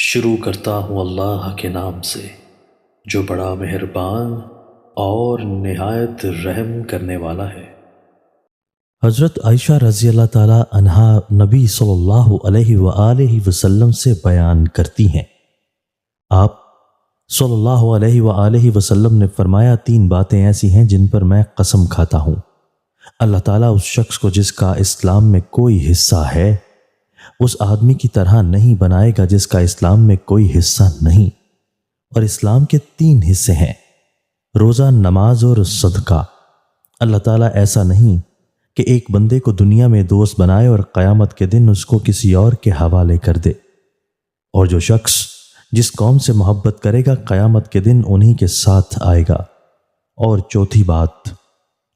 شروع کرتا ہوں اللہ کے نام سے جو بڑا مہربان اور نہایت رحم کرنے والا ہے۔ حضرت عائشہ رضی اللہ تعالی عنہا نبی صلی اللہ علیہ وآلہ وسلم سے بیان کرتی ہیں، آپ صلی اللہ علیہ وآلہ وسلم نے فرمایا، 3 باتیں ایسی ہیں جن پر میں قسم کھاتا ہوں، اللہ تعالیٰ اس شخص کو جس کا اسلام میں کوئی حصہ ہے اس آدمی کی طرح نہیں بنائے گا جس کا اسلام میں کوئی حصہ نہیں۔ اور اسلام کے 3 حصے ہیں، روزہ، نماز اور صدقہ۔ اللہ تعالیٰ ایسا نہیں کہ ایک بندے کو دنیا میں دوست بنائے اور قیامت کے دن اس کو کسی اور کے حوالے کر دے۔ اور جو شخص جس قوم سے محبت کرے گا قیامت کے دن انہی کے ساتھ آئے گا۔ اور چوتھی بات،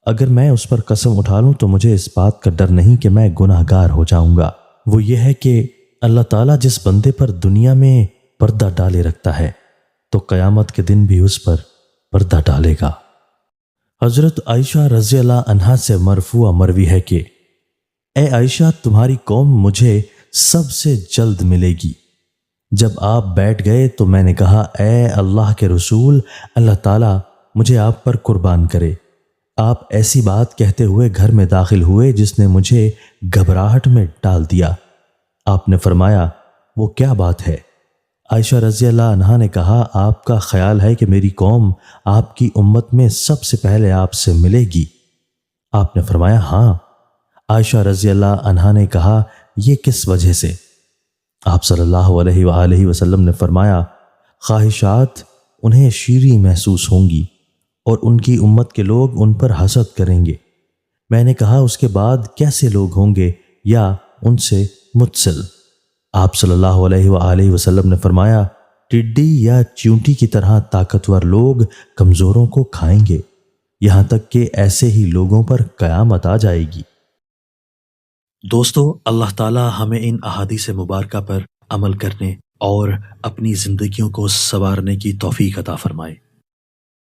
اگر میں اس پر قسم اٹھا لوں تو مجھے اس بات کا ڈر نہیں کہ میں گناہ گار ہو جاؤں گا، وہ یہ ہے کہ اللہ تعالیٰ جس بندے پر دنیا میں پردہ ڈالے رکھتا ہے تو قیامت کے دن بھی اس پر پردہ ڈالے گا۔ حضرت عائشہ رضی اللہ عنہا سے مرفوع مروی ہے کہ اے عائشہ، تمہاری قوم مجھے سب سے جلد ملے گی۔ جب آپ بیٹھ گئے تو میں نے کہا، اے اللہ کے رسول، اللہ تعالیٰ مجھے آپ پر قربان کرے۔ آپ ایسی بات کہتے ہوئے گھر میں داخل ہوئے جس نے مجھے گھبراہٹ میں ڈال دیا۔ آپ نے فرمایا، وہ کیا بات ہے؟ عائشہ رضی اللہ عنہا نے کہا، آپ کا خیال ہے کہ میری قوم آپ کی امت میں سب سے پہلے آپ سے ملے گی؟ آپ نے فرمایا، ہاں۔ عائشہ رضی اللہ عنہا نے کہا، یہ کس وجہ سے؟ آپ صلی اللہ علیہ وآلہ وسلم نے فرمایا، خواہشات انہیں شیریں محسوس ہوں گی اور ان کی امت کے لوگ ان پر حسد کریں گے۔ میں نے کہا، اس کے بعد کیسے لوگ ہوں گے یا ان سے متصل؟ آپ صلی اللہ علیہ وآلہ وسلم نے فرمایا، ٹڈی یا چیونٹی کی طرح طاقتور لوگ کمزوروں کو کھائیں گے، یہاں تک کہ ایسے ہی لوگوں پر قیامت آ جائے گی۔ دوستو، اللہ تعالی ہمیں ان احادیث مبارکہ پر عمل کرنے اور اپنی زندگیوں کو سنوارنے کی توفیق عطا فرمائے۔